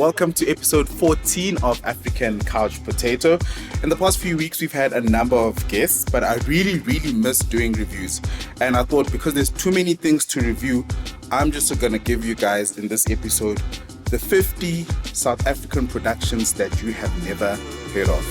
Welcome to episode 14 of African Couch Potato. In the past few weeks, we've had a number of guests, but I really miss doing reviews. And I thought because there's too many things to review, I'm just going to give you guys in this episode the 50 South African productions that you have never heard of.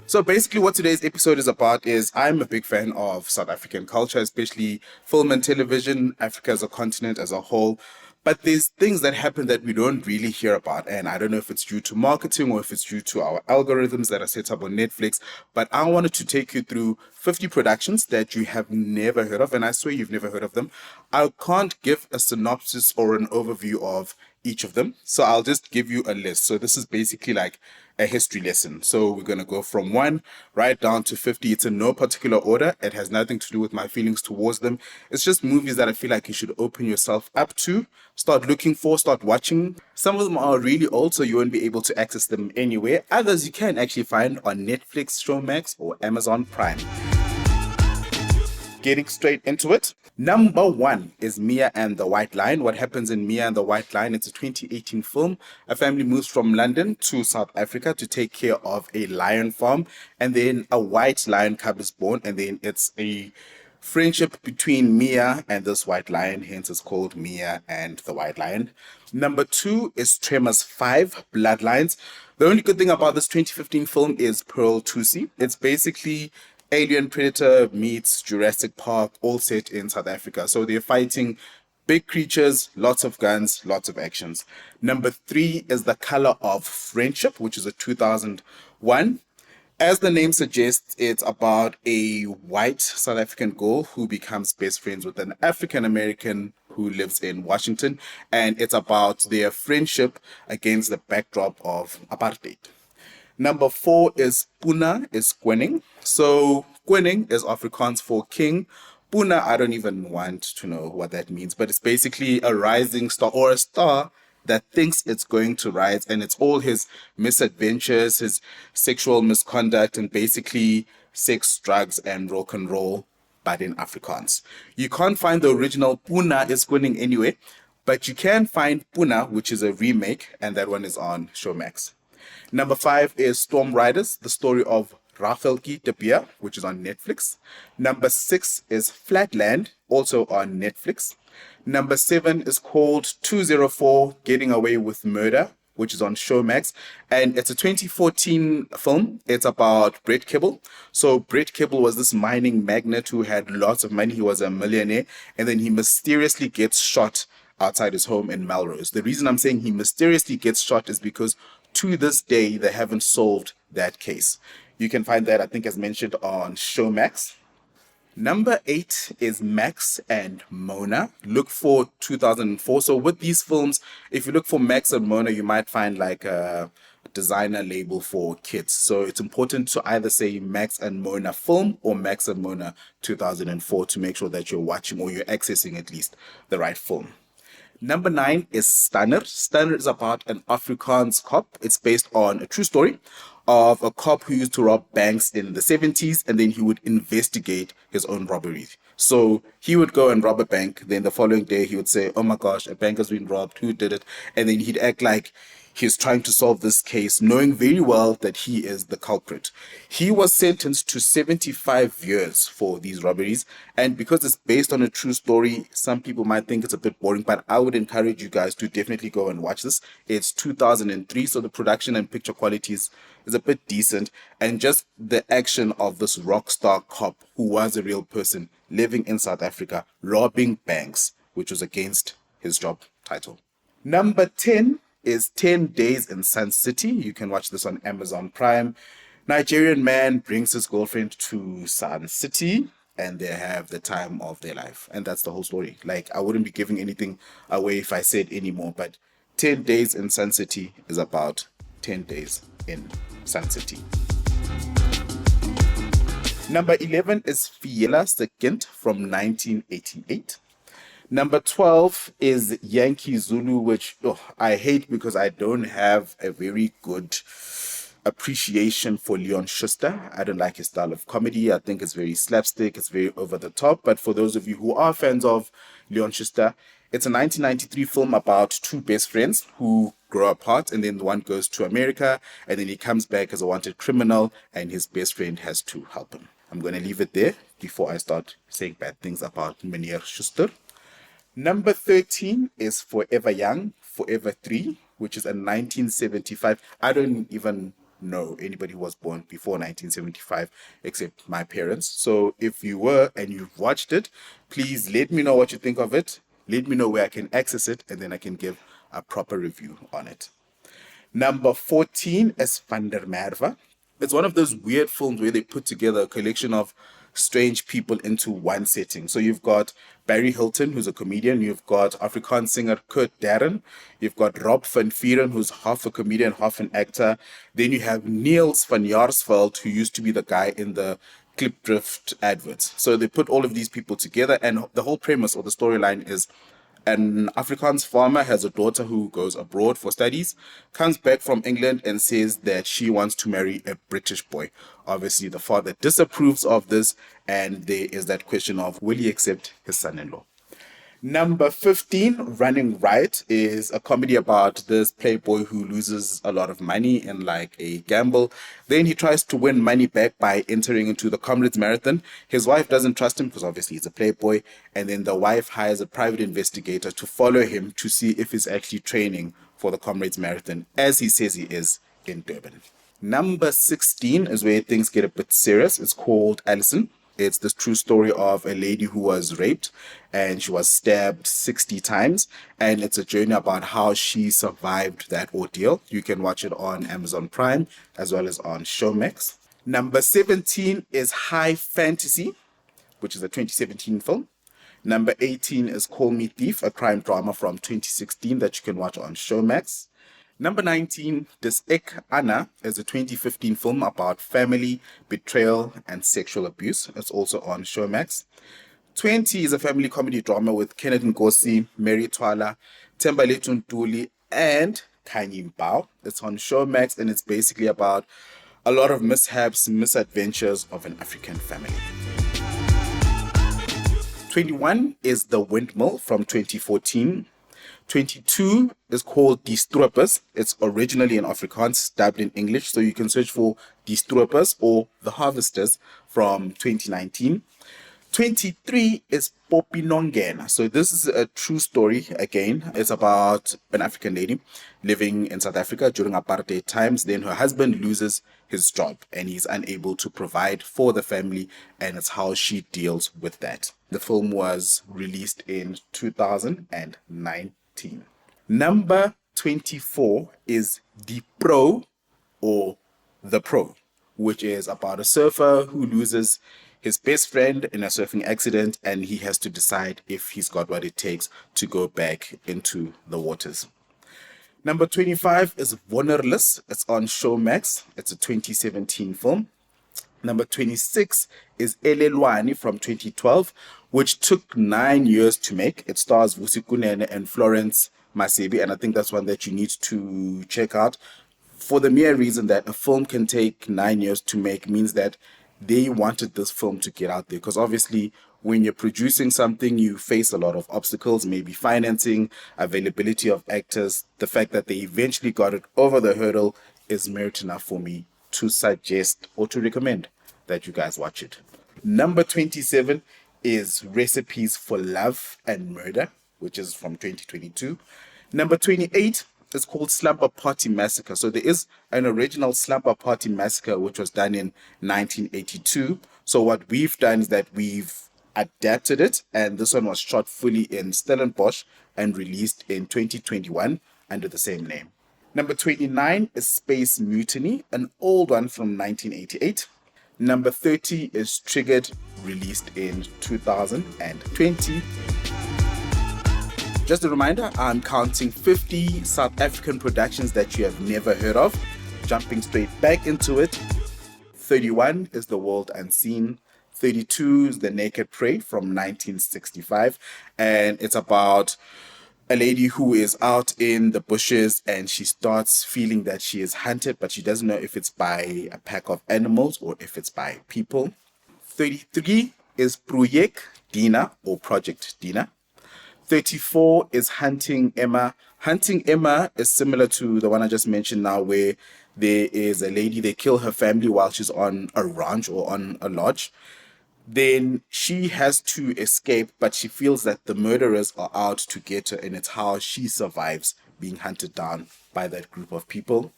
So basically what today's episode is about is I'm a big fan of South African culture, especially film and television, Africa as a continent as a whole. But there's things that happen that we don't really hear about. And I don't know if it's due to marketing or if it's due to our algorithms that are set up on Netflix. But I wanted to take you through 50 productions that you have never heard of. And I swear you've never heard of them. I can't give a synopsis or an overview of each of them. So I'll just give you a list. So this is basically like a history lesson. So we're going to go from 1 right down to 50. It's in no particular order. It has nothing to do with my feelings towards them. It's just movies that I feel like you should open yourself up to, start looking for, start watching. Some of them are really old, so you won't be able to access them anywhere. Others you can actually find on Netflix, Showmax, or Amazon Prime. Getting straight into it. Number 1 is Mia and the White Lion. What happens in Mia and the White Lion? It's a 2018 film. A family moves from London to South Africa to take care of a lion farm, and then a white lion cub is born, and then it's a friendship between Mia and this white lion, hence it's called Mia and the White Lion. Number 2 is Tremors 5, Bloodlines. The only good thing about this 2015 film is Pearl Tusi. It's basically Alien Predator meets Jurassic Park, all set in South Africa. So they're fighting big creatures, lots of guns, lots of actions. Number 3 is The Color of Friendship, which is a 2001. As the name suggests, it's about a white South African girl who becomes best friends with an African American who lives in Washington. And it's about their friendship against the backdrop of apartheid. Number 4 is Poena, is Koning. So Koning is Afrikaans for king. Poena, I don't even want to know what that means, but it's basically a rising star or a star that thinks it's going to rise, and it's all his misadventures, his sexual misconduct, and basically sex, drugs, and rock and roll, but in Afrikaans. You can't find the original Poena is Koning anywhere, but you can find Poena, which is a remake, and that one is on Showmax. Number 5 is Storm Riders, the story of Racheltjie, which is on Netflix. Number 6 is Flatland, also on Netflix. Number 7 is called 204, Getting Away with Murder, which is on Showmax. And it's a 2014 film. It's about Brett Kibble. So Brett Kibble was this mining magnate who had lots of money. He was a millionaire. And then he mysteriously gets shot outside his home in Melrose. The reason I'm saying he mysteriously gets shot is because to this day, they haven't solved that case. You can find that, I think, as mentioned, on Showmax. Number 8 is Max and Mona. Look for 2004. So with these films, if you look for Max and Mona, you might find like a designer label for kids. So it's important to either say Max and Mona film or Max and Mona 2004 to make sure that you're watching or you're accessing at least the right film. Number 9 is Stunner. Stunner is about an Afrikaans cop. It's based on a true story of a cop who used to rob banks in the 70s, and then he would investigate his own robberies. So he would go and rob a bank. Then the following day he would say, oh my gosh, a bank has been robbed. Who did it? And then he'd act like he's trying to solve this case, knowing very well that he is the culprit. He was sentenced to 75 years for these robberies. And because it's based on a true story, some people might think it's a bit boring, but I would encourage you guys to definitely go and watch this. It's 2003, so the production and picture quality is a bit decent. And just the action of this rock star cop who was a real person living in South Africa, robbing banks, which was against his job title. Number 10 is 10 Days in Sun City. You can watch this on Amazon Prime. Nigerian man brings his girlfriend to Sun City and they have the time of their life. And that's the whole story. Like, I wouldn't be giving anything away if I said any more, but 10 Days in Sun City is about 10 days in Sun City. Number 11 is Fiela Second from 1988. Number 12 is Yankee Zulu, which I hate because I don't have a very good appreciation for Leon Schuster. I don't like his style of comedy. I think it's very slapstick. It's very over the top. But for those of you who are fans of Leon Schuster, It's a 1993 film about two best friends who grow apart, and then the one goes to America, and then he comes back as a wanted criminal, and his best friend has to help him. I'm going to leave it there before I start saying bad things about Meneer Schuster. Number 13 is Forever Young, Forever 3, which is a 1975. I don't even know anybody who was born before 1975 except my parents. So if you were and you've watched it, please let me know what you think of it. Let me know where I can access it, and then I can give a proper review on it. Number 14 is Van der Merwe. It's one of those weird films where they put together a collection of strange people into one setting. So you've got Barry Hilton, who's a comedian. You've got Afrikaans singer Kurt Darren. You've got Rob van Vieren, who's half a comedian, half an actor. Then you have Niels van Jaarsveld, who used to be the guy in the Clipdrift adverts. So they put all of these people together, and the whole premise or the storyline is an Afrikaans farmer has a daughter who goes abroad for studies, comes back from England and says that she wants to marry a British boy. Obviously, the father disapproves of this, and there is that question of will he accept his son-in-law? Number 15, Running Riot, is a comedy about this playboy who loses a lot of money in like a gamble. Then he tries to win money back by entering into the Comrades Marathon. His wife doesn't trust him because obviously he's a playboy. And then the wife hires a private investigator to follow him to see if he's actually training for the Comrades Marathon, as he says he is in Durban. Number 16 is where things get a bit serious. It's called Alison. It's this true story of a lady who was raped and she was stabbed 60 times. And it's a journey about how she survived that ordeal. You can watch it on Amazon Prime as well as on Showmax. Number 17 is High Fantasy, which is a 2017 film. Number 18 is Call Me Thief, a crime drama from 2016 that you can watch on Showmax. Number 19, Dis Ek Anna, is a 2015 film about family, betrayal, and sexual abuse. It's also on Showmax. 20 is a family comedy drama with Kenneth Nkosi, Mary Twala, Tembale Tuntuli, and Kanye Bao. It's on Showmax, and it's basically about a lot of mishaps, misadventures of an African family. 21 is The Windmill from 2014. 22 is called Die Stropers. It's originally in Afrikaans, dubbed in English, so you can search for Die Stropers or The Harvesters from 2019. 23 is Popinongena. So this is a true story again. It's about an African lady living in South Africa during apartheid times. Then her husband loses his job and he's unable to provide for the family, and it's how she deals with that. The film was released in 2019. Number 24 is The Pro or The Pro, which is about a surfer who loses his best friend in a surfing accident, and he has to decide if he's got what it takes to go back into the waters. Number 25 is Wonderless. It's on Showmax. It's a 2017 film. Number 26 is Elelwani from 2012, which took 9 years to make. It stars Vusi Kunene and Florence Masebi, and I think that's one that you need to check out. For the mere reason that a film can take 9 years to make means that they wanted this film to get out there, because obviously when you're producing something, you face a lot of obstacles, maybe financing, availability of actors. The fact that they eventually got it over the hurdle is merit enough for me to suggest or to recommend that you guys watch it. Number 27 is Recipes for Love and Murder, which is from 2022. Number 28 is called Slumber Party Massacre. So there is an original Slumber Party Massacre which was done in 1982. So what we've done is that we've adapted it, and this one was shot fully in Stellenbosch and released in 2021 under the same name. Number 29 is Space Mutiny, an old one from 1988. Number 30 is Triggered, released in 2020. Just a reminder, I'm counting 50 South African productions that you have never heard of. Jumping straight back into it. 31 is The World Unseen. 32 is The Naked Prey from 1965. And it's about a lady who is out in the bushes and she starts feeling that she is hunted, but she doesn't know if it's by a pack of animals or if it's by people. 33 is Project Dina or Project Dina. 34 is Hunting Emma. Hunting Emma is similar to the one I just mentioned now, where there is a lady, they kill her family while she's on a ranch or on a lodge. Then she has to escape, but she feels that the murderers are out to get her, and it's how she survives being hunted down by that group of people.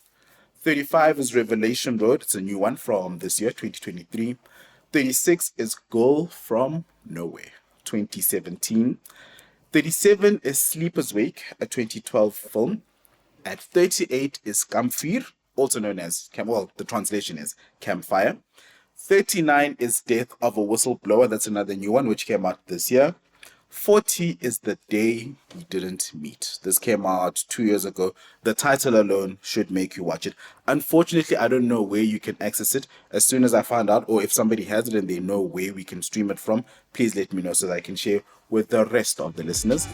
35 is Revelation Road. It's a new one from this year, 2023. 36 is Girl from Nowhere, 2017. 37 is Sleeper's Wake, a 2012 film. At 38 is Kamfir, also known as, the translation is Campfire. 39 is Death of a Whistleblower. That's another new one, which came out this year. 40 is The Day We Didn't Meet. This came out 2 years ago. The title alone should make you watch it. Unfortunately, I don't know where you can access it. As soon as I find out, or if somebody has it and they know where we can stream it from, please let me know so that I can share with the rest of the listeners.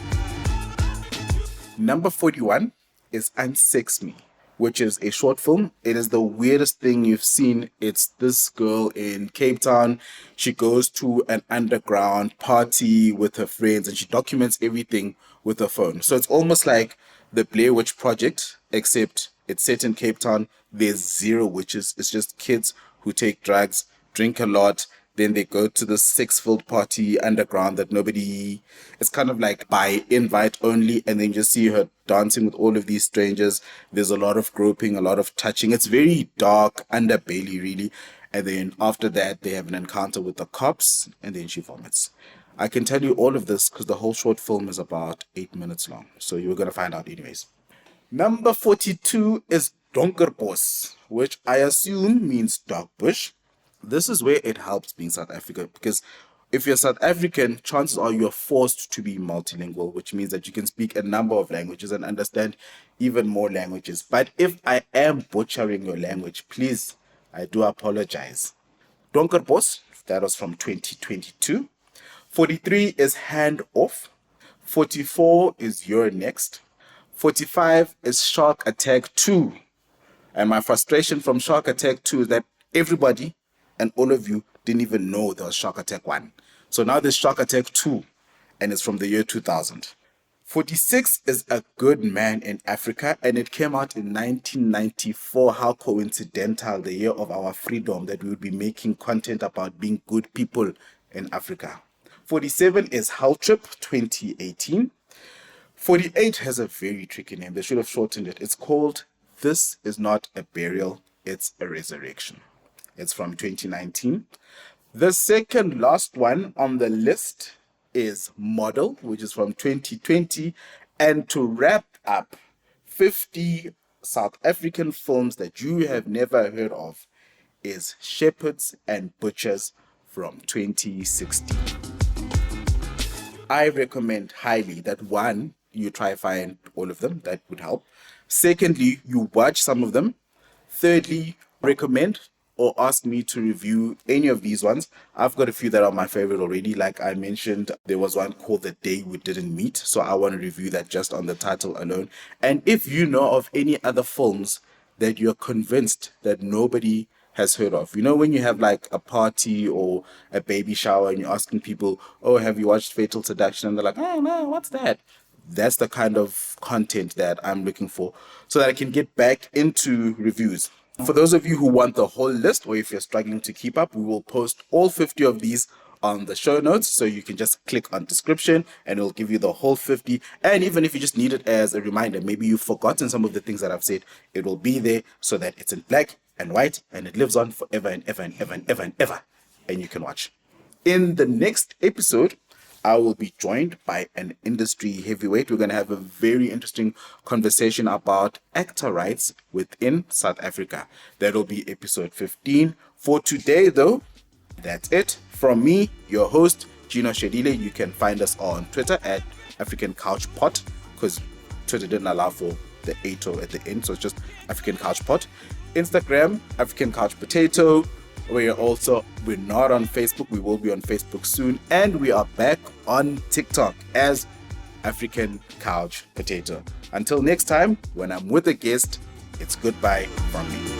Number 41 is Unsex Me, which is a short film. It is the weirdest thing you've seen. It's this girl in Cape Town. She goes to an underground party with her friends and she documents everything with her phone. So it's almost like the Blair Witch Project, except it's set in Cape Town. There's zero witches. It's just kids who take drugs, drink a lot. Then they go to the sex-filled party underground that nobody... It's kind of like by invite only, and then you just see her dancing with all of these strangers. There's a lot of groping, a lot of touching. It's very dark, underbelly, really. And then after that, they have an encounter with the cops, and then she vomits. I can tell you all of this because the whole short film is about 8 minutes long. So you're going to find out anyways. Number 42 is Donkerbos, which I assume means dog bush. This is where it helps being South African, because if you're South African, chances are you're forced to be multilingual, which means that you can speak a number of languages and understand even more languages. But if I am butchering your language, please, I do apologize. Donkerbos, that was from 2022. 43 is Hand Off. 44 is You're Next. 45 is Shark Attack 2. And my frustration from Shark Attack 2 is that everybody and all of you didn't even know there was Shark Attack 1. So now there's Shark Attack 2, and it's from the year 2000. 46 is A Good Man in Africa, and it came out in 1994. How coincidental, the year of our freedom, that we would be making content about being good people in Africa. 47 is Hell Trip 2018. 48 has a very tricky name. They should have shortened it. It's called This Is Not a Burial, It's a Resurrection. It's from 2019. The second last one on the list is Model, which is from 2020. And to wrap up 50 South African films that you have never heard of is Shepherds and Butchers from 2016. I recommend highly that, one, you try find all of them. That would help. Secondly, you watch some of them. Thirdly, recommend or ask me to review any of these ones. I've got a few that are my favorite already. Like I mentioned, there was one called The Day We Didn't Meet. So I want to review that just on the title alone. And if you know of any other films that you're convinced that nobody has heard of, you know, when you have like a party or a baby shower and you're asking people, oh, have you watched Fatal Seduction? And they're like, oh no, what's that? That's the kind of content that I'm looking for so that I can get back into reviews. For those of you who want the whole list, or if you're struggling to keep up, we will post all 50 of these on the show notes. So you can just click on description and it'll give you the whole 50. And even if you just need it as a reminder, maybe you've forgotten some of the things that I've said, it will be there so that it's in black and white and it lives on forever and ever and ever and ever and ever. And you can watch. In the next episode, I will be joined by an industry heavyweight. We're going to have a very interesting conversation about actor rights within South Africa. That'll be episode 15. For today, though, that's it. From me, your host, Gino. You can find us on Twitter at African Couch Pot, because Twitter didn't allow for the 80 at the end, so it's just African Couch Pot. Instagram, African Couch Potato. We're not on Facebook. We will be on Facebook soon. And we are back on TikTok as African Couch Potato. Until next time, when I'm with a guest, it's goodbye from me.